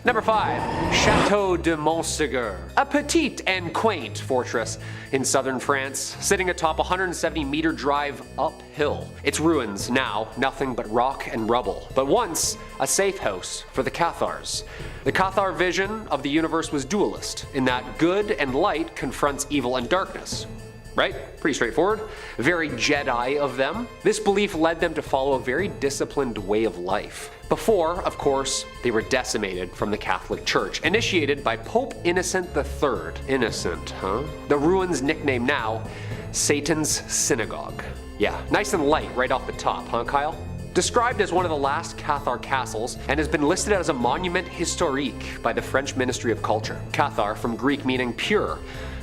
Number 5. Chateau de Montségur, a petite and quaint fortress in southern France, sitting atop a 170-meter drive uphill. Its ruins now nothing but rock and rubble, but once a safe house for the Cathars. The Cathar vision of the universe was dualist, in that good and light confronts evil and darkness. Right? Pretty straightforward. Very Jedi of them. This belief led them to follow a very disciplined way of life. Before, of course, they were decimated from the Catholic Church, initiated by Pope Innocent III. Innocent, huh? The ruins nicknamed now Satan's Synagogue. Yeah, nice and light right off the top, huh, Kyle? Described as one of the last Cathar castles and has been listed as a monument historique by the French Ministry of Culture. Cathar, from Greek meaning pure.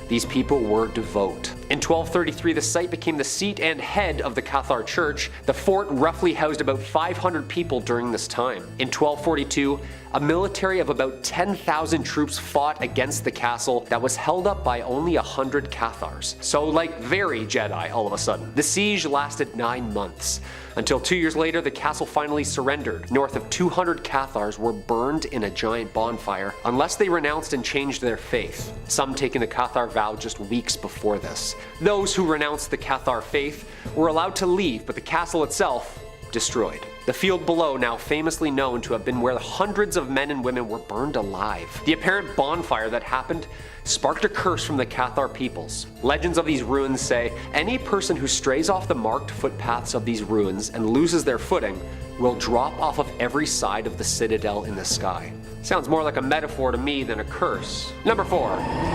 These people were devout. In 1233, the site became the seat and head of the Cathar Church. The fort roughly housed about 500 people during this time. In 1242, a military of about 10,000 troops fought against the castle that was held up by only 100 Cathars. So like very Jedi all of a sudden. The siege lasted 9 months. Until 2 years later, the castle finally surrendered. North of 200 Cathars were burned in a giant bonfire unless they renounced and changed their faith, some taking the Cathar vow just weeks before this. Those who renounced the Cathar faith were allowed to leave, but the castle itself destroyed. The field below, now famously known to have been where hundreds of men and women were burned alive. The apparent bonfire that happened sparked a curse from the Cathar peoples. Legends of these ruins say any person who strays off the marked footpaths of these ruins and loses their footing will drop off of every side of the citadel in the sky. Sounds more like a metaphor to me than a curse. Number 4.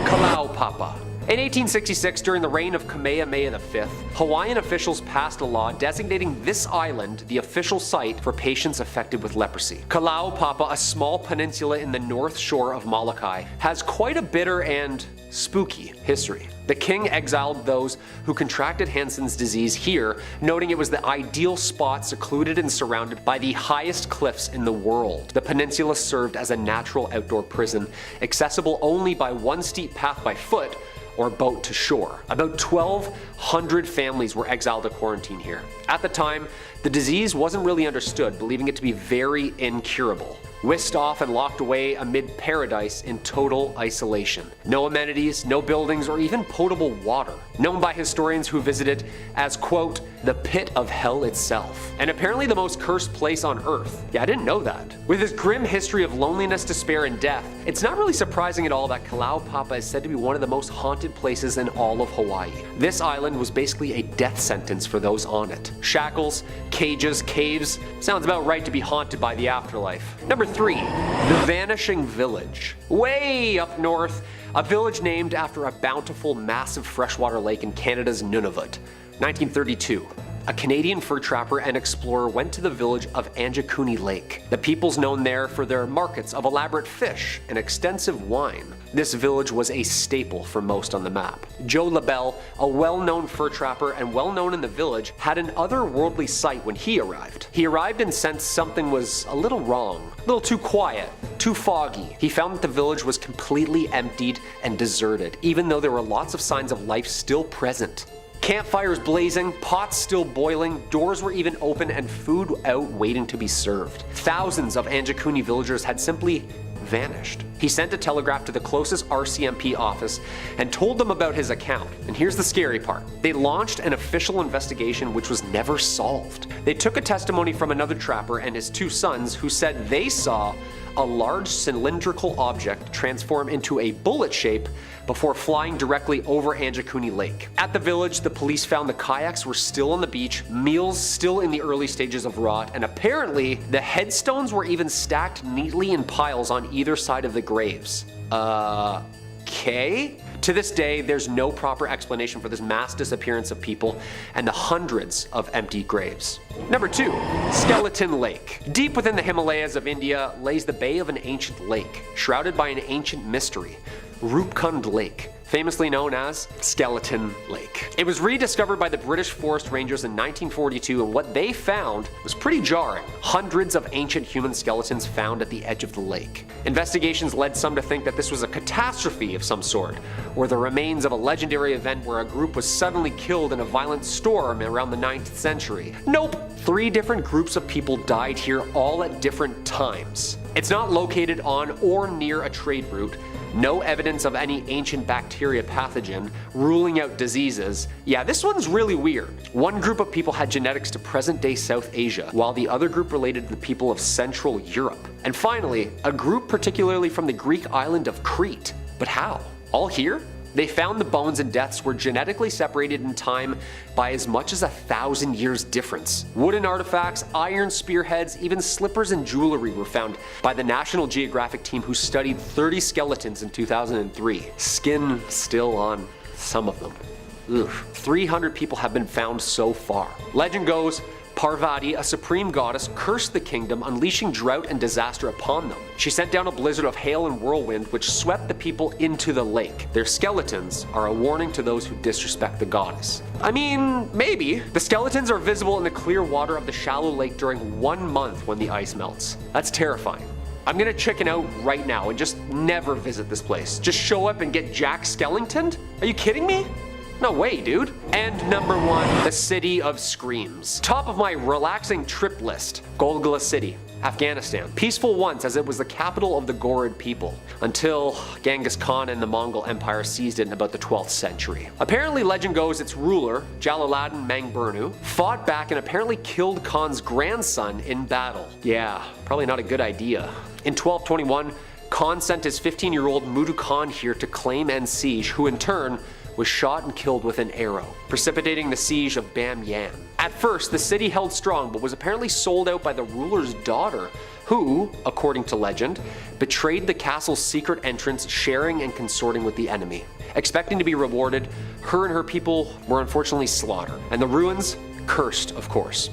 Kalaupapa. In 1866, during the reign of Kamehameha V, Hawaiian officials passed a law designating this island the official site for patients affected with leprosy. Kalaupapa, a small peninsula in the north shore of Molokai, has quite a bitter and spooky history. The king exiled those who contracted Hansen's disease here, noting it was the ideal spot secluded and surrounded by the highest cliffs in the world. The peninsula served as a natural outdoor prison, accessible only by one steep path by foot or boat to shore. About 1,200 families were exiled to quarantine here. At the time, the disease wasn't really understood, believing it to be very incurable. Whisked off and locked away amid paradise in total isolation. No amenities, no buildings, or even potable water. Known by historians who visit it as, quote, the pit of hell itself. And apparently the most cursed place on earth. Yeah, I didn't know that. With its grim history of loneliness, despair, and death, it's not really surprising at all that Kalaupapa is said to be one of the most haunted places in all of Hawaii. This island was basically a death sentence for those on it. Shackles, cages, caves. Sounds about right to be haunted by the afterlife. Number 3. The Vanishing Village. Way up north, a village named after a bountiful, massive freshwater lake in Canada's Nunavut. 1932. A Canadian fur trapper and explorer went to the village of Anjakuni Lake. The people's known there for their markets of elaborate fish and extensive wine. This village was a staple for most on the map. Joe LaBelle, a well-known fur trapper and well-known in the village, had an otherworldly sight when he arrived. He arrived and sensed something was a little wrong, a little too quiet, too foggy. He found that the village was completely emptied and deserted, even though there were lots of signs of life still present. Campfires blazing, pots still boiling, doors were even open, and food out waiting to be served. Thousands of Anjakuni villagers had simply vanished. He sent a telegraph to the closest RCMP office and told them about his account. And here's the scary part. They launched an official investigation which was never solved. They took a testimony from another trapper and his 2 sons who said they saw a large cylindrical object transform into a bullet shape before flying directly over Anjakuni Lake. At the village, the police found the kayaks were still on the beach, meals still in the early stages of rot, and apparently the headstones were even stacked neatly in piles on either side of the graves. Okay? To this day, there's no proper explanation for this mass disappearance of people and the hundreds of empty graves. Number 2. Skeleton Lake. Deep within the Himalayas of India lays the bay of an ancient lake, shrouded by an ancient mystery. Rupkund Lake, famously known as Skeleton Lake. It was rediscovered by the British Forest Rangers in 1942, and what they found was pretty jarring. Hundreds of ancient human skeletons found at the edge of the lake. Investigations led some to think that this was a catastrophe of some sort, or the remains of a legendary event where a group was suddenly killed in a violent storm around the 9th century. Nope! 3 different groups of people died here all at different times. It's not located on or near a trade route, no evidence of any ancient bacteria pathogen, ruling out diseases. Yeah, this one's really weird. One group of people had genetics to present-day South Asia, while the other group related to the people of Central Europe. And finally, a group particularly from the Greek island of Crete. But how? All here? They found the bones and deaths were genetically separated in time by as much as 1,000 years difference. Wooden artifacts, iron spearheads, even slippers and jewelry were found by the National Geographic team who studied 30 skeletons in 2003. Skin still on some of them. Ugh. 300 people have been found so far. Legend goes, Parvati, a supreme goddess, cursed the kingdom, unleashing drought and disaster upon them. She sent down a blizzard of hail and whirlwind which swept the people into the lake. Their skeletons are a warning to those who disrespect the goddess. I mean, maybe. The skeletons are visible in the clear water of the shallow lake during 1 month when the ice melts. That's terrifying. I'm gonna chicken out right now and just never visit this place. Just show up and get Jack Skellingtoned? Are you kidding me? No way, dude. And number 1, the City of Screams. Top of my relaxing trip list, Golgotha City, Afghanistan. Peaceful once as it was the capital of the Ghorid people, until Genghis Khan and the Mongol Empire seized it in about the 12th century. Apparently legend goes its ruler, Jalaluddin Mangburnu, fought back and apparently killed Khan's grandson in battle. Yeah, probably not a good idea. In 1221, Khan sent his 15-year-old Mudu Khan here to claim and siege, who in turn was shot and killed with an arrow, precipitating the siege of Bamyan. At first, the city held strong, but was apparently sold out by the ruler's daughter, who, according to legend, betrayed the castle's secret entrance, sharing and consorting with the enemy. Expecting to be rewarded, her and her people were unfortunately slaughtered, and the ruins cursed, of course.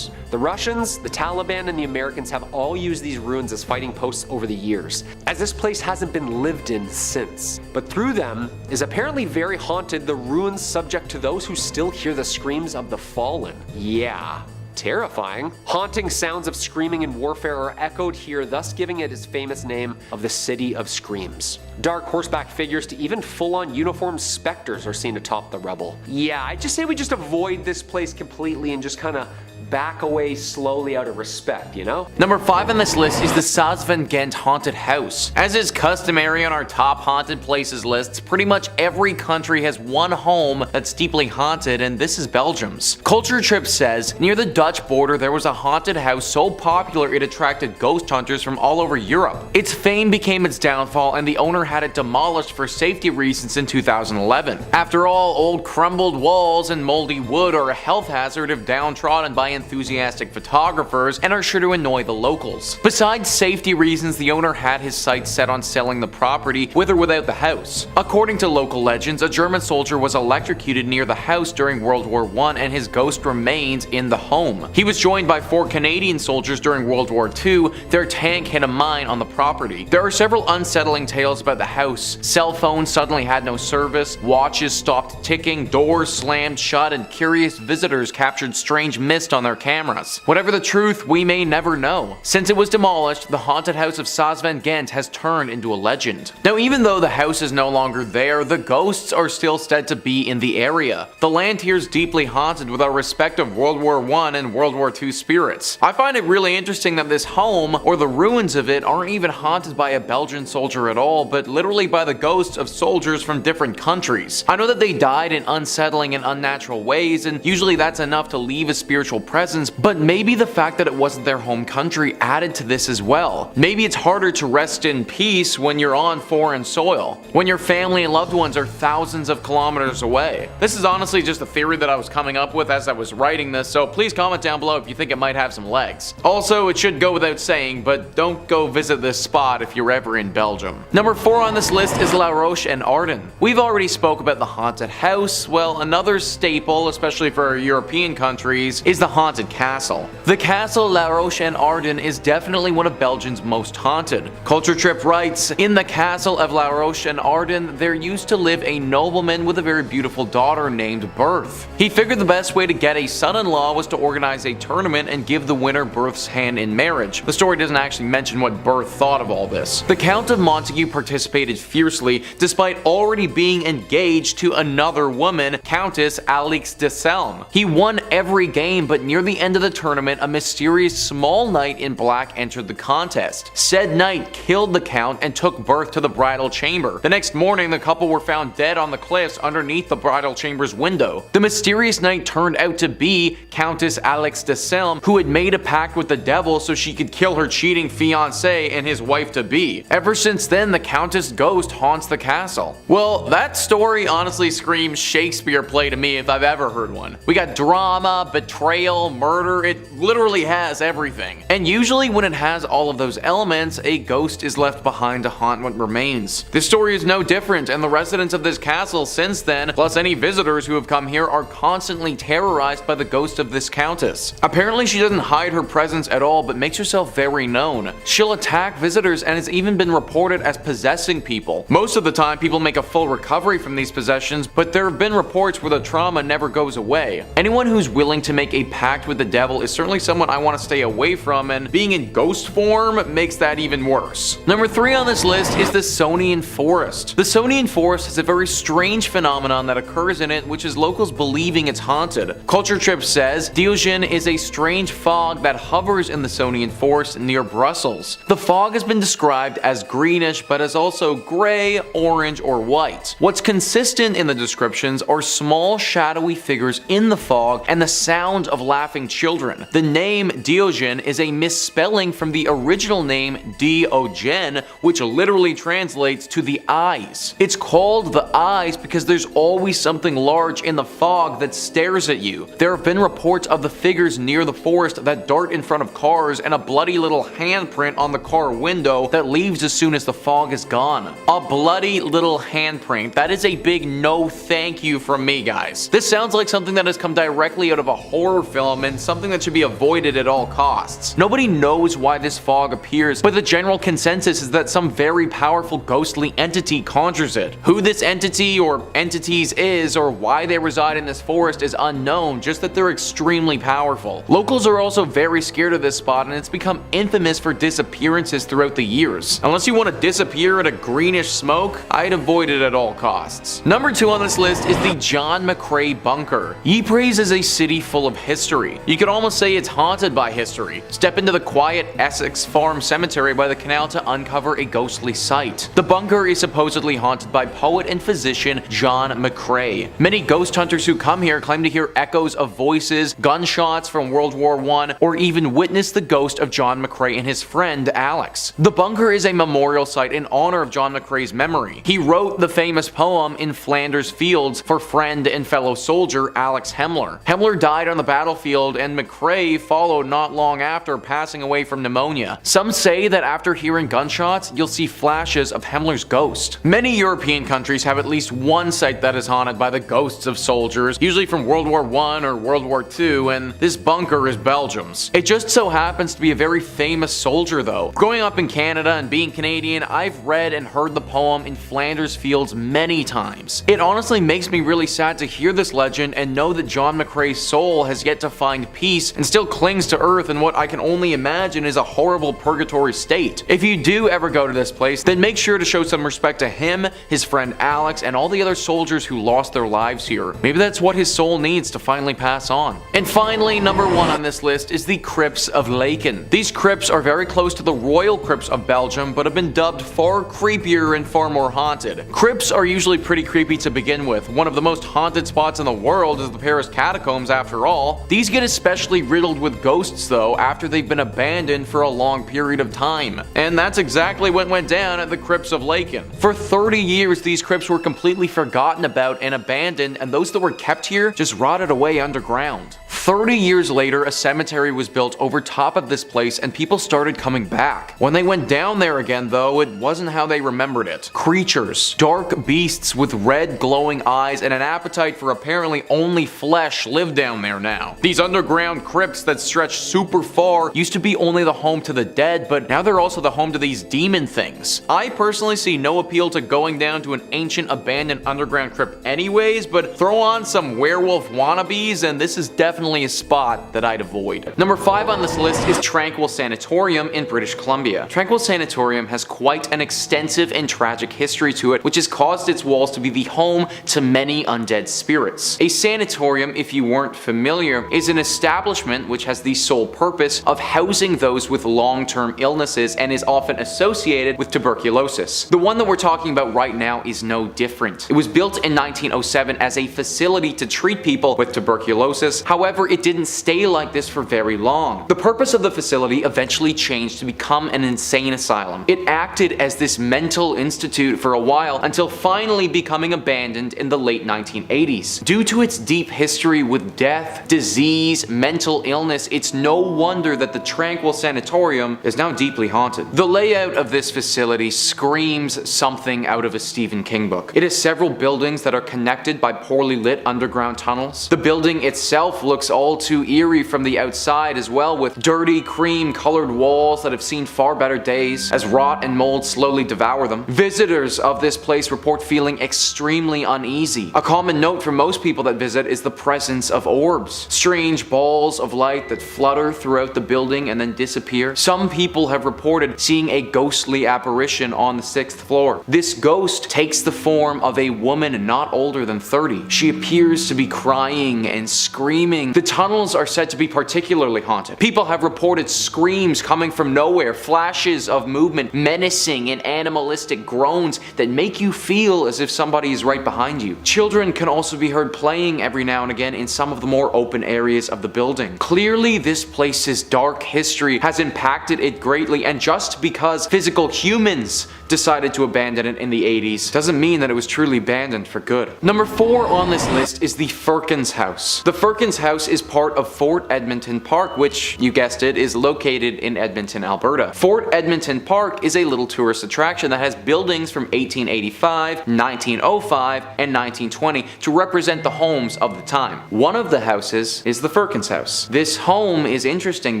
The Russians, the Taliban, and the Americans have all used these ruins as fighting posts over the years, as this place hasn't been lived in since. But through them is apparently very haunted, the ruins subject to those who still hear the screams of the fallen. Yeah. Terrifying. Haunting sounds of screaming and warfare are echoed here, thus giving it its famous name of the City of Screams. Dark horseback figures to even full-on uniformed specters are seen atop the rubble. Yeah, I just say we just avoid this place completely and just kind of back away slowly out of respect, you know? Number 5 on this list is the Sasven-Ghent Haunted House. As is customary on our top haunted places lists, pretty much every country has one home that's deeply haunted, and this is Belgium's. Culture Trip says, near the Dutch border there was a haunted house so popular it attracted ghost hunters from all over Europe. Its fame became its downfall, and the owner had it demolished for safety reasons in 2011. After all, old crumbled walls and moldy wood are a health hazard if downtrodden by enthusiastic photographers and are sure to annoy the locals. Besides safety reasons, the owner had his sights set on selling the property with or without the house. According to local legends, a German soldier was electrocuted near the house during World War I and his ghost remains in the home. He was joined by 4 Canadian soldiers during World War II. Their tank hit a mine on the property. There are several unsettling tales about the house. Cell phones suddenly had no service, watches stopped ticking, doors slammed shut, and curious visitors captured strange mist on their cameras. Whatever the truth, we may never know. Since it was demolished, the haunted house of Sasven-Ghent has turned into a legend. Now, even though the house is no longer there, the ghosts are still said to be in the area. The land here is deeply haunted with our respective World War I and World War II spirits. I find it really interesting that this home, or the ruins of it, aren't even haunted by a Belgian soldier at all, but literally by the ghosts of soldiers from different countries. I know that they died in unsettling and unnatural ways, and usually that's enough to leave a spiritual presence, but maybe the fact that it wasn't their home country added to this as well. Maybe it's harder to rest in peace when you're on foreign soil, when your family and loved ones are thousands of kilometers away. This is honestly just a theory that I was coming up with as I was writing this, so please comment down below if you think it might have some legs. Also, it should go without saying, but don't go visit this spot if you're ever in Belgium. Number 4 on this list is La Roche en Arden. We've already spoke about the haunted house. Well, another staple, especially for European countries, is the haunted castle. The castle La Roche en Arden is definitely one of Belgium's most haunted. Culture Trip writes, in the castle of La Roche en Arden, there used to live a nobleman with a very beautiful daughter named Berthe. He figured the best way to get a son-in-law was to organize a tournament and give the winner Berthe's hand in marriage. The story doesn't actually mention what Berthe thought of all this. The Count of Montague participated fiercely, despite already being engaged to another woman, Countess Alix de Selm. He won every game, but near the end of the tournament, a mysterious small knight in black entered the contest. Said knight killed the count and took birth to the bridal chamber. The next morning, the couple were found dead on the cliffs underneath the bridal chamber's window. The mysterious knight turned out to be Countess Alix de Selm, who had made a pact with the devil so she could kill her cheating fiancé and his wife-to-be. Ever since then, the Countess ghost haunts the castle. Well, that story honestly screams Shakespeare play to me if I've ever heard one. We got drama, betrayal, murder, it literally has everything. And usually when it has all of those elements, a ghost is left behind to haunt what remains. This story is no different, and the residents of this castle since then, plus any visitors who have come here, are constantly terrorized by the ghost of this countess. Apparently she doesn't hide her presence at all, but makes herself very known. She'll attack visitors and has even been reported as possessing people. Most of the time people make a full recovery from these possessions, but there have been reports where the trauma never goes away. Anyone who's willing to make a pact with the devil is certainly someone I want to stay away from, and being in ghost form makes that even worse. Number 3 on this list is the Sonian Forest. The Sonian Forest has a very strange phenomenon that occurs in it, which is locals believing it's haunted. Culture Trip says Diogen is a strange fog that hovers in the Sonian Forest near Brussels. The fog has been described as greenish, but as also gray, orange, or white. What's consistent in the descriptions are small shadowy figures in the fog and the sound of laughing children. The name Diogen is a misspelling from the original name Diogen, which literally translates to the eyes. It's called the eyes because there's always something large in the fog that stares at you. There have been reports of the figures near the forest that dart in front of cars, and a bloody little handprint on the car window that leaves as soon as the fog is gone. A bloody little handprint. That is a big no thank you from me, guys. This sounds like something that has come directly out of a horror film and something that should be avoided at all costs. Nobody knows why this fog appears, but the general consensus is that some very powerful ghostly entity conjures it. Who this entity or entities is or why they reside in this forest is unknown, just that they're extremely powerful. Locals are also very scared of this spot, and it's become infamous for disappearances throughout the years. Unless you want to disappear in a greenish smoke, I'd avoid it at all costs. Number 2 on this list is the John McCrae Bunker. Ypres is a city full of history. You could almost say it's haunted by history. Step into the quiet Essex Farm Cemetery by the canal to uncover a ghostly site. The bunker is supposedly haunted by poet and physician John McCrae. Many ghost hunters who come here claim to hear echoes of voices, gunshots from World War I, or even witness the ghost of John McCrae and his friend Alex. The bunker is a memorial site in honor of John McCrae's memory. He wrote the famous poem In Flanders Fields for friend and fellow soldier Alex Hemmler. Hemmler died on the battlefield, and McCrae followed not long after, passing away from pneumonia. Some say that after hearing gunshots, you'll see flashes of Hemmler's ghost. Many European countries have at least one site that is haunted by the ghosts of soldiers, usually from World War I or World War II, and this bunker is Belgium's. It just so happens to be a very famous soldier though. Growing up in Canada and being Canadian, I've read and heard the poem In Flanders Fields many times. It honestly makes me really sad to hear this legend and know that John McCrae's soul has yet to find peace and still clings to earth in what I can only imagine is a horrible purgatory state. If you do ever go to this place, then make sure to show some respect to him, his friend Alex, and all the other soldiers who lost their lives here. Maybe that's what his soul needs to finally pass on. And finally, number 1 on this list is the Crypts of Laeken. These crypts are very close to the royal crypts of Belgium, but have been dubbed far creepier and far more haunted. Crypts are usually pretty creepy to begin with. One of the most haunted spots in the world is the Paris catacombs after all. These get especially riddled with ghosts though after they've been abandoned for a long period of time. And that's exactly what went down at the Crypts of Laeken. For 30 years these crypts were completely forgotten about and abandoned, and those that were kept here just rotted away underground. 30 years later, a cemetery was built over top of this place and people started coming back. When they went down there again though, it wasn't how they remembered it. Creatures, dark beasts with red glowing eyes and an appetite for apparently only flesh live down there now. These underground crypts that stretch super far used to be only the home to the dead, but now they're also the home to these demon things. I personally see no appeal to going down to an ancient abandoned underground crypt anyways, but throw on some werewolf wannabes and this is definitely definitely a spot that I'd avoid. Number 5 on this list is Tranquil Sanatorium in British Columbia. Tranquil Sanatorium has quite an extensive and tragic history to it, which has caused its walls to be the home to many undead spirits. A sanatorium, if you weren't familiar, is an establishment which has the sole purpose of housing those with long-term illnesses and is often associated with tuberculosis. The one that we're talking about right now is no different. It was built in 1907 as a facility to treat people with tuberculosis. However, it didn't stay like this for very long. The purpose of the facility eventually changed to become an insane asylum. It acted as this mental institute for a while until finally becoming abandoned in the late 1980s. Due to its deep history with death, disease, mental illness, it's no wonder that the Tranquil Sanatorium is now deeply haunted. The layout of this facility screams something out of a Stephen King book. It has several buildings that are connected by poorly lit underground tunnels. The building itself looks all too eerie from the outside as well, with dirty cream colored walls that have seen far better days as rot and mold slowly devour them. Visitors of this place report feeling extremely uneasy. A common note for most people that visit is the presence of orbs, strange balls of light that flutter throughout the building and then disappear. Some people have reported seeing a ghostly apparition on the 6th floor. This ghost takes the form of a woman not older than 30. She appears to be crying and screaming. The tunnels are said to be particularly haunted. People have reported screams coming from nowhere, flashes of movement, menacing and animalistic groans that make you feel as if somebody is right behind you. Children can also be heard playing every now and again in some of the more open areas of the building. Clearly, this place's dark history has impacted it greatly, and just because physical humans decided to abandon it in the 80s doesn't mean that it was truly abandoned for good. Number 4 on this list is the FIRKINS house. The FIRKINS house is part of Fort Edmonton Park, which, you guessed it, is located in Edmonton, Alberta. Fort Edmonton Park is a little tourist attraction that has buildings from 1885, 1905, and 1920 to represent the homes of the time. One of the houses is the FIRKINS house. This home is interesting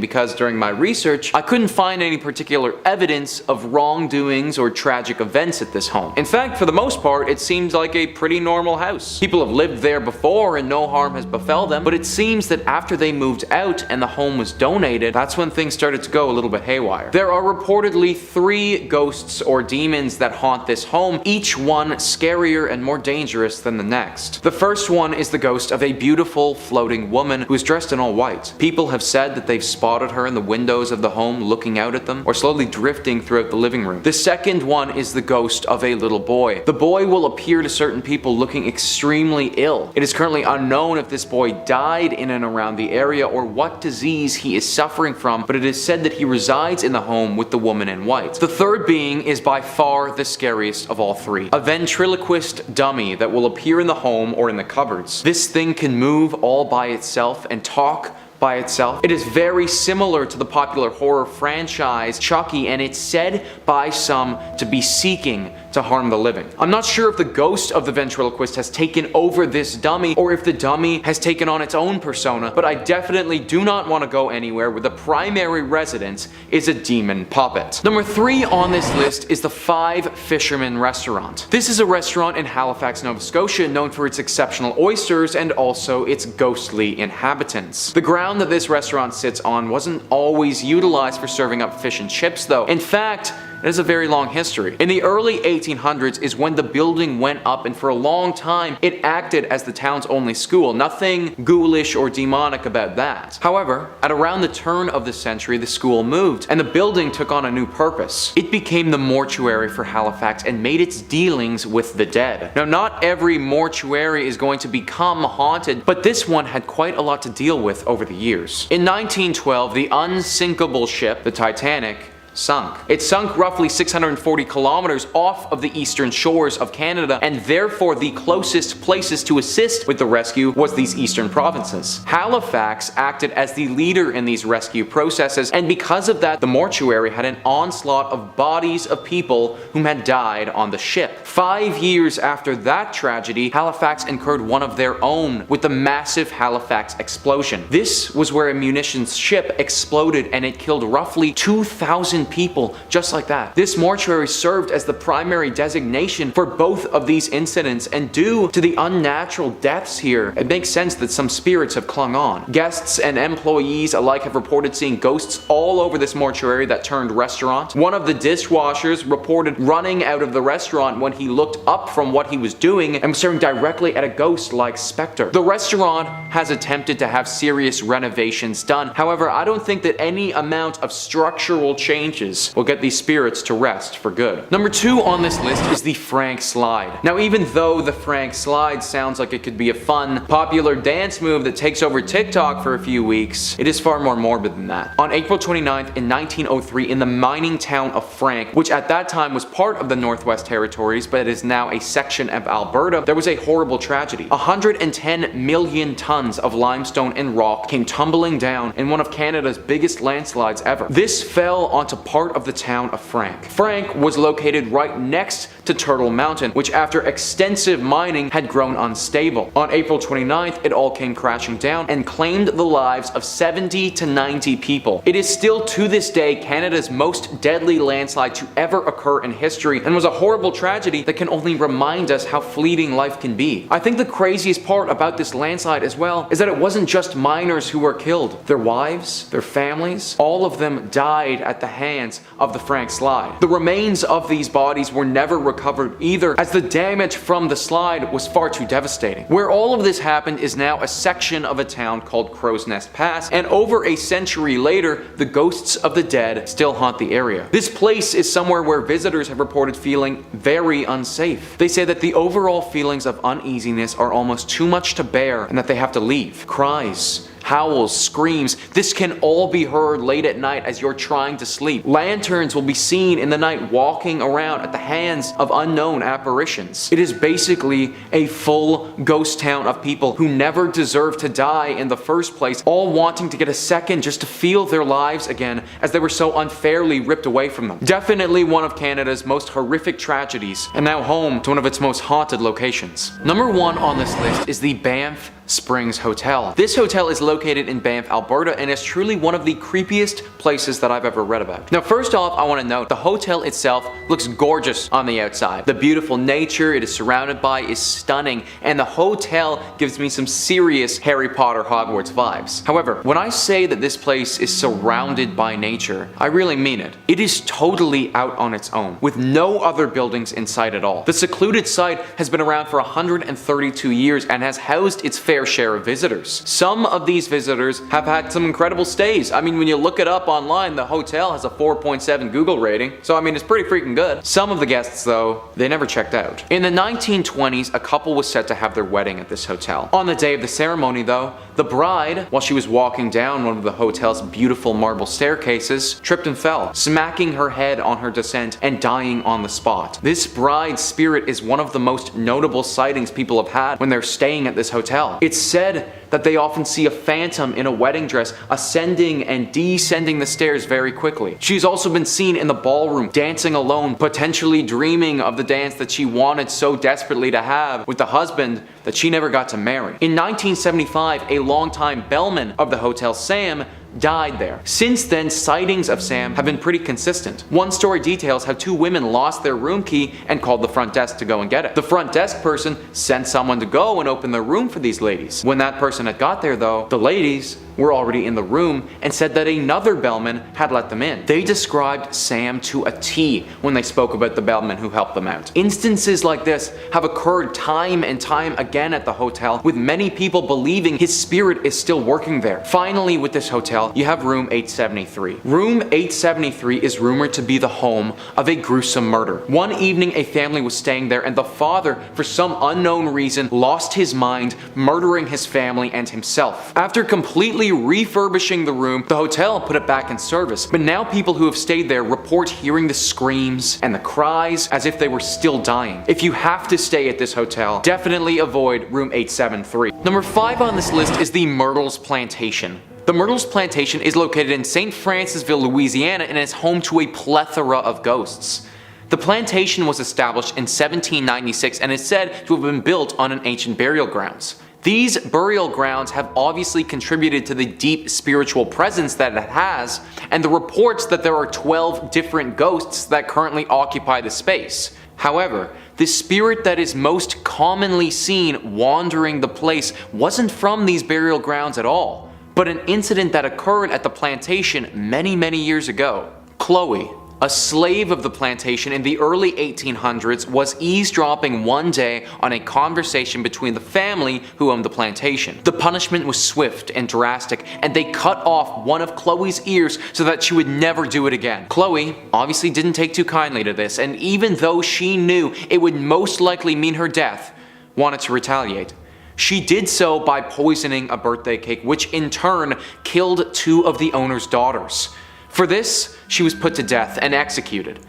because during my research, I couldn't find any particular evidence of wrongdoings or tragic events at this home. In fact, for the most part, it seems like a pretty normal house. People have lived there before and no harm has befell them, but it seems that after they moved out and the home was donated, that's when things started to go a little bit haywire. There are reportedly 3 ghosts or demons that haunt this home, each one scarier and more dangerous than the next. The first one is the ghost of a beautiful floating woman who is dressed in all white. People have said that they've spotted her in the windows of the home looking out at them or slowly drifting throughout the living room. The second one is the ghost of a little boy. The boy will appear to certain people looking extremely ill. It is currently unknown if this boy died in and around the area or what disease he is suffering from, but it is said that he resides in the home with the woman in white. The third being is by far the scariest of all 3. A ventriloquist dummy that will appear in the home or in the cupboards. This thing can move all by itself and talk by itself. It is very similar to the popular horror franchise Chucky, and it's said by some to be seeking to harm the living. I'm not sure if the ghost of the ventriloquist has taken over this dummy or if the dummy has taken on its own persona, but I definitely do not want to go anywhere where the primary residence is a demon puppet. Number 3 on this list is the 5 Fisherman restaurant. This is a restaurant in Halifax, Nova Scotia, known for its exceptional oysters and also its ghostly inhabitants. The ground that this restaurant sits on wasn't always utilized for serving up fish and chips though. In fact, it has a very long history. In the early 1800s is when the building went up, and for a long time it acted as the town's only school. Nothing ghoulish or demonic about that. However, at around the turn of the century, the school moved and the building took on a new purpose. It became the mortuary for Halifax and made its dealings with the dead. Now, not every mortuary is going to become haunted, but this one had quite a lot to deal with over the years. In 1912, the unsinkable ship, the Titanic, sunk. It sunk roughly 640 kilometers off of the eastern shores of Canada, and therefore the closest places to assist with the rescue was these eastern provinces. Halifax acted as the leader in these rescue processes, and because of that, the mortuary had an onslaught of bodies of people whom had died on the ship. 5 years after that tragedy, Halifax incurred one of their own with the massive Halifax explosion. This was where a munitions ship exploded and it killed roughly 2,000 people just like that. This mortuary served as the primary designation for both of these incidents, and due to the unnatural deaths here, it makes sense that some spirits have clung on. Guests and employees alike have reported seeing ghosts all over this mortuary that turned restaurant. One of the dishwashers reported running out of the restaurant when he looked up from what he was doing and was staring directly at a ghost-like specter. The restaurant has attempted to have serious renovations done. However, I don't think that any amount of structural changes will get these spirits to rest for good. Number 2 on this list is the Frank Slide. Now, even though the Frank Slide sounds like it could be a fun, popular dance move that takes over TikTok for a few weeks, it is far more morbid than that. On April 29th in 1903, in the mining town of Frank, which at that time was part of the Northwest Territories but is now a section of Alberta, there was a horrible tragedy. 110 million tons of limestone and rock came tumbling down in one of Canada's biggest landslides ever. This fell onto part of the town of Frank. Frank was located right next to Turtle Mountain, which after extensive mining had grown unstable. On April 29th, it all came crashing down and claimed the lives of 70 to 90 people. It is still to this day Canada's most deadly landslide to ever occur in history, and was a horrible tragedy that can only remind us how fleeting life can be. I think the craziest part about this landslide as well is that it wasn't just miners who were killed. Their wives, their families, all of them died at the hands of the Frank Slide. The remains of these bodies were never recovered either, as the damage from the slide was far too devastating. Where all of this happened is now a section of a town called Crow's Nest Pass, and over a century later, the ghosts of the dead still haunt the area. This place is somewhere where visitors have reported feeling very unsafe. They say that the overall feelings of uneasiness are almost too much to bear and that they have to leave. Cries, howls, screams, this can all be heard late at night as you're trying to sleep. Lanterns will be seen in the night walking around at the hands of unknown apparitions. It is basically a full ghost town of people who never deserved to die in the first place, all wanting to get a second just to feel their lives again as they were so unfairly ripped away from them. Definitely one of Canada's most horrific tragedies, and now home to one of its most haunted locations. Number 1 on this list is the Banff Springs Hotel. This hotel is located in Banff, Alberta, and is truly one of the creepiest places that I've ever read about. Now, first off, I want to note the hotel itself looks gorgeous on the outside. The beautiful nature it is surrounded by is stunning, and the hotel gives me some serious Harry Potter Hogwarts vibes. However, when I say that this place is surrounded by nature, I really mean it. It is totally out on its own, with no other buildings in sight at all. The secluded site has been around for 132 years and has housed its fair share of visitors. Some of these visitors have had some incredible stays. I mean, when you look it up online, the hotel has a 4.7 Google rating, so I mean, it's pretty freaking good. Some of the guests, though, they never checked out. In the 1920s, a couple was set to have their wedding at this hotel. On the day of the ceremony, though, the bride, while she was walking down one of the hotel's beautiful marble staircases, tripped and fell, smacking her head on her descent and dying on the spot. This bride's spirit is one of the most notable sightings people have had when they're staying at this hotel. It's said that they often see a phantom in a wedding dress ascending and descending the stairs very quickly. She's also been seen in the ballroom dancing alone, potentially dreaming of the dance that she wanted so desperately to have with the husband that she never got to marry. In 1975, a longtime bellman of the hotel, Sam, died there. Since then, sightings of Sam have been pretty consistent. One story details how 2 women lost their room key and called the front desk to go and get it. The front desk person sent someone to go and open their room for these ladies. When that person had got there, though, the ladies were already in the room and said that another bellman had let them in. They described Sam to a T when they spoke about the bellman who helped them out. Instances like this have occurred time and time again at the hotel, with many people believing his spirit is still working there. Finally, with this hotel, you have room 873. Room 873 is rumored to be the home of a gruesome murder. One evening, a family was staying there, and the father, for some unknown reason, lost his mind, murdering his family and himself. After completely refurbishing the room, the hotel put it back in service, but now people who have stayed there report hearing the screams and the cries as if they were still dying. If you have to stay at this hotel, definitely avoid room 873. Number 5 on this list is the Myrtles Plantation. The Myrtles Plantation is located in St. Francisville, Louisiana, and is home to a plethora of ghosts. The plantation was established in 1796 and is said to have been built on an ancient burial grounds. These burial grounds have obviously contributed to the deep spiritual presence that it has, and the reports that there are 12 different ghosts that currently occupy the space. However, the spirit that is most commonly seen wandering the place wasn't from these burial grounds at all, but an incident that occurred at the plantation many years ago. Chloe, a slave of the plantation in the early 1800s, was eavesdropping one day on a conversation between the family who owned the plantation. The punishment was swift and drastic, and they cut off one of Chloe's ears so that she would never do it again. Chloe obviously didn't take too kindly to this, and even though she knew it would most likely mean her death, wanted to retaliate. She did so by poisoning a birthday cake, which in turn killed 2 of the owner's daughters. For this, she was put to death and executed.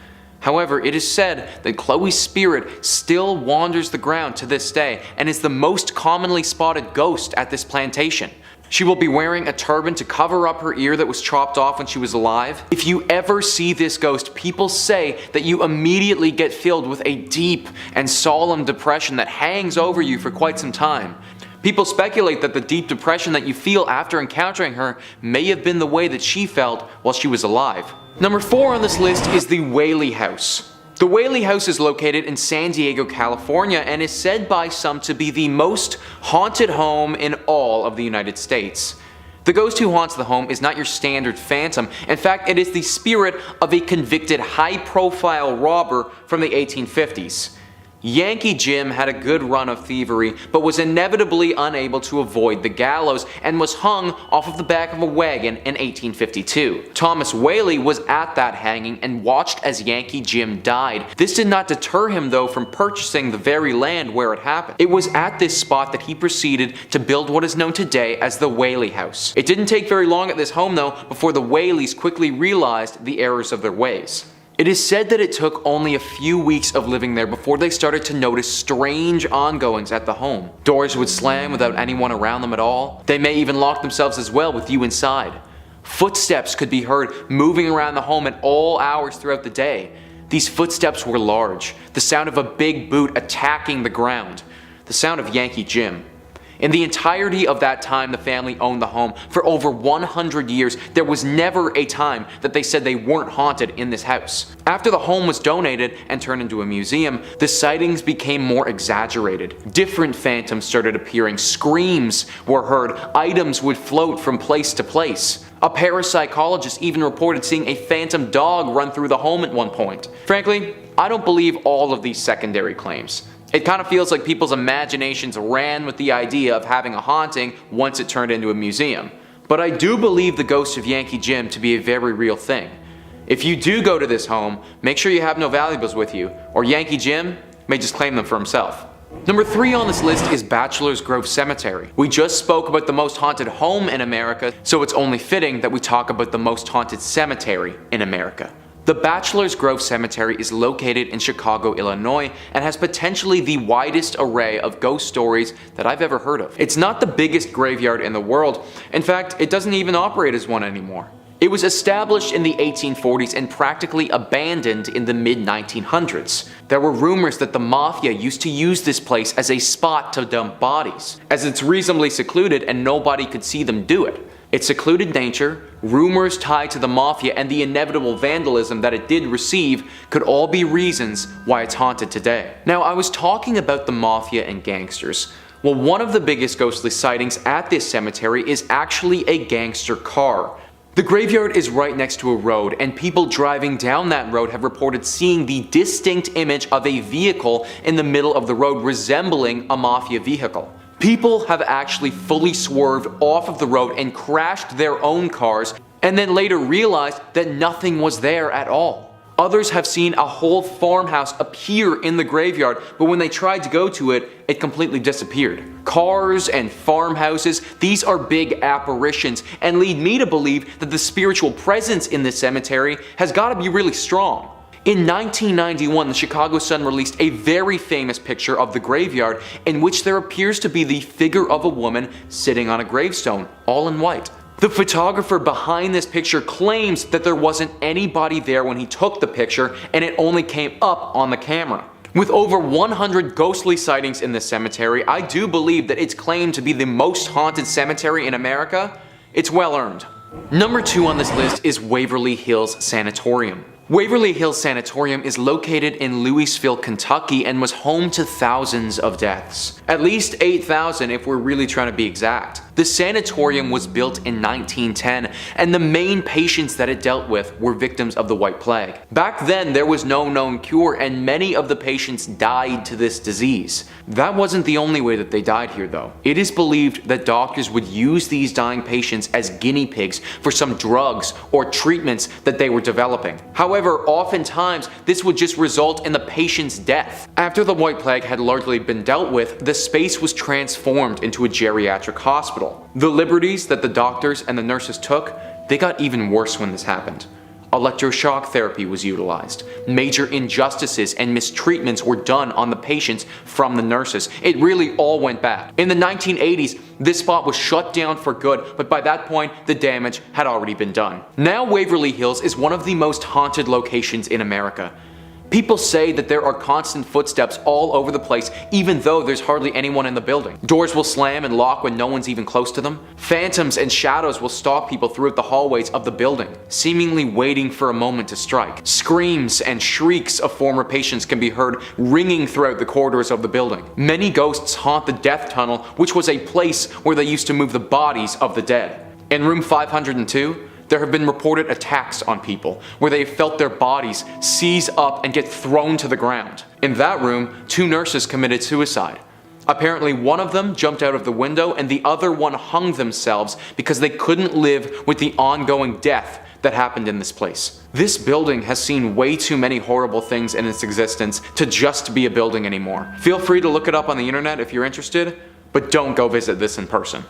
However, it is said that Chloe's spirit still wanders the ground to this day and is the most commonly spotted ghost at this plantation. She will be wearing a turban to cover up her ear that was chopped off when she was alive. If you ever see this ghost, people say that you immediately get filled with a deep and solemn depression that hangs over you for quite some time. People speculate that the deep depression that you feel after encountering her may have been the way that she felt while she was alive. Number 4 on this list is the Whaley House. The Whaley House is located in San Diego, California, and is said by some to be the most haunted home in all of the United States. The ghost who haunts the home is not your standard phantom. In fact, it is the spirit of a convicted high-profile robber from the 1850s. Yankee Jim had a good run of thievery, but was inevitably unable to avoid the gallows and was hung off of the back of a wagon in 1852. Thomas Whaley was at that hanging and watched as Yankee Jim died. This did not deter him though from purchasing the very land where it happened. It was at this spot that he proceeded to build what is known today as the Whaley House. It didn't take very long at this home though before the Whaleys quickly realized the errors of their ways. It is said that it took only a few weeks of living there before they started to notice strange ongoings at the home. Doors would slam without anyone around them at all. They may even lock themselves as well with you inside. Footsteps could be heard moving around the home at all hours throughout the day. These footsteps were large, the sound of a big boot attacking the ground, the sound of Yankee Jim. In the entirety of that time the family owned the home, for over 100 years, there was never a time that they said they weren't haunted in this house. After the home was donated and turned into a museum, the sightings became more exaggerated. Different phantoms started appearing, screams were heard, items would float from place to place. A parapsychologist even reported seeing a phantom dog run through the home at one point. Frankly, I don't believe all of these secondary claims. It kind of feels like people's imaginations ran with the idea of having a haunting once it turned into a museum. But I do believe the ghost of Yankee Jim to be a very real thing. If you do go to this home, make sure you have no valuables with you, or Yankee Jim may just claim them for himself. Number 3 on this list is Bachelor's Grove Cemetery. We just spoke about the most haunted home in America, so it's only fitting that we talk about the most haunted cemetery in America. The Bachelor's Grove Cemetery is located in Chicago, Illinois, and has potentially the widest array of ghost stories that I've ever heard of. It's not the biggest graveyard in the world. In fact, it doesn't even operate as one anymore. It was established in the 1840s and practically abandoned in the mid-1900s. There were rumors that the mafia used to use this place as a spot to dump bodies, as it's reasonably secluded and nobody could see them do it. Its secluded nature, rumors tied to the mafia, and the inevitable vandalism that it did receive could all be reasons why it's haunted today. Now, I was talking about the mafia and gangsters. Well, one of the biggest ghostly sightings at this cemetery is actually a gangster car. The graveyard is right next to a road, and people driving down that road have reported seeing the distinct image of a vehicle in the middle of the road resembling a mafia vehicle. People have actually fully swerved off of the road and crashed their own cars, and then later realized that nothing was there at all. Others have seen a whole farmhouse appear in the graveyard, but when they tried to go to it, it completely disappeared. Cars and farmhouses, these are big apparitions, and lead me to believe that the spiritual presence in this cemetery has got to be really strong. In 1991, the Chicago Sun released a very famous picture of the graveyard in which there appears to be the figure of a woman sitting on a gravestone, all in white. The photographer behind this picture claims that there wasn't anybody there when he took the picture and it only came up on the camera. With over 100 ghostly sightings in this cemetery, I do believe that it's claimed to be the most haunted cemetery in America. It's well earned. Number 2 on this list is Waverly Hills Sanatorium. Waverly Hills Sanatorium is located in Louisville, Kentucky and was home to thousands of deaths. At least 8,000 if we're really trying to be exact. The sanatorium was built in 1910 and the main patients that it dealt with were victims of the White Plague. Back then there was no known cure and many of the patients died to this disease. That wasn't the only way that they died here though. It is believed that doctors would use these dying patients as guinea pigs for some drugs or treatments that they were developing. However, oftentimes this would just result in the patient's death. After the White Plague had largely been dealt with, the space was transformed into a geriatric hospital. The liberties that the doctors and the nurses took, they got even worse when this happened. Electroshock therapy was utilized. Major injustices and mistreatments were done on the patients from the nurses. It really all went bad. In the 1980s, this spot was shut down for good, but by that point, the damage had already been done. Now Waverly Hills is one of the most haunted locations in America. People say that there are constant footsteps all over the place even though there's hardly anyone in the building. Doors will slam and lock when no one's even close to them. Phantoms and shadows will stalk people throughout the hallways of the building, seemingly waiting for a moment to strike. Screams and shrieks of former patients can be heard ringing throughout the corridors of the building. Many ghosts haunt the death tunnel, which was a place where they used to move the bodies of the dead. In room 502, there have been reported attacks on people, where they have felt their bodies seize up and get thrown to the ground. In that room, 2 nurses committed suicide. Apparently one of them jumped out of the window and the other one hung themselves because they couldn't live with the ongoing death that happened in this place. This building has seen way too many horrible things in its existence to just be a building anymore. Feel free to look it up on the internet if you're interested, but don't go visit this in person.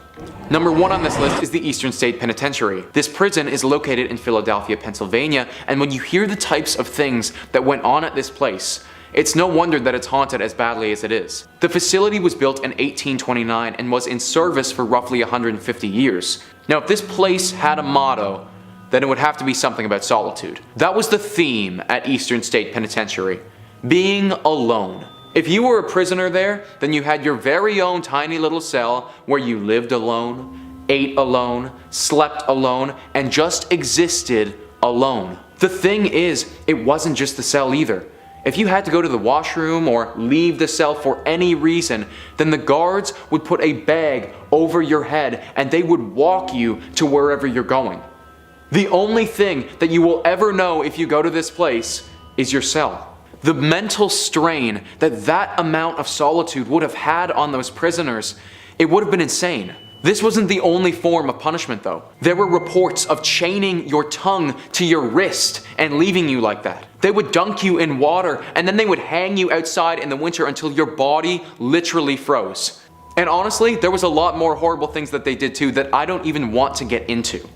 Number 1 on this list is the Eastern State Penitentiary. This prison is located in Philadelphia, Pennsylvania, and when you hear the types of things that went on at this place, it's no wonder that it's haunted as badly as it is. The facility was built in 1829 and was in service for roughly 150 years. Now if this place had a motto, then it would have to be something about solitude. That was the theme at Eastern State Penitentiary: being alone. If you were a prisoner there, then you had your very own tiny little cell where you lived alone, ate alone, slept alone, and just existed alone. The thing is, it wasn't just the cell either. If you had to go to the washroom or leave the cell for any reason, then the guards would put a bag over your head and they would walk you to wherever you're going. The only thing that you will ever know if you go to this place is your cell. The mental strain that that amount of solitude would have had on those prisoners, it would have been insane. This wasn't the only form of punishment though. There were reports of chaining your tongue to your wrist and leaving you like that. They would dunk you in water and then they would hang you outside in the winter until your body literally froze. And honestly, there was a lot more horrible things that they did too that I don't even want to get into.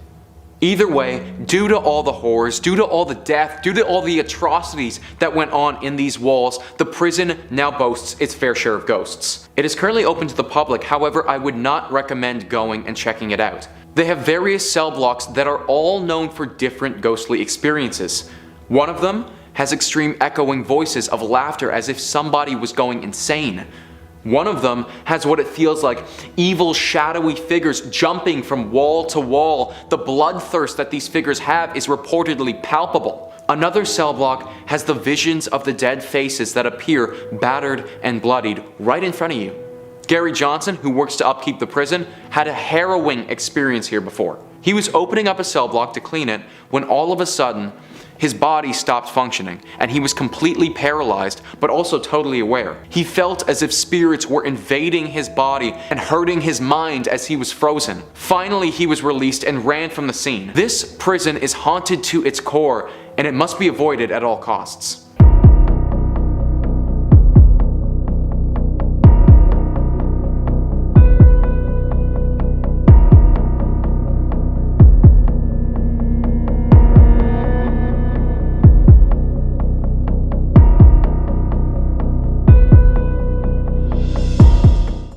Either way, due to all the horrors, due to all the death, due to all the atrocities that went on in these walls, the prison now boasts its fair share of ghosts. It is currently open to the public, however, I would not recommend going and checking it out. They have various cell blocks that are all known for different ghostly experiences. One of them has extreme echoing voices of laughter as if somebody was going insane. One of them has what it feels like evil shadowy figures jumping from wall to wall. The bloodthirst that these figures have is reportedly palpable. Another cell block has the visions of the dead faces that appear battered and bloodied right in front of you. Gary Johnson, who works to upkeep the prison, had a harrowing experience here before. He was opening up a cell block to clean it when all of a sudden his body stopped functioning and he was completely paralyzed but also totally aware. He felt as if spirits were invading his body and hurting his mind as he was frozen. Finally he was released and ran from the scene. This prison is haunted to its core and it must be avoided at all costs.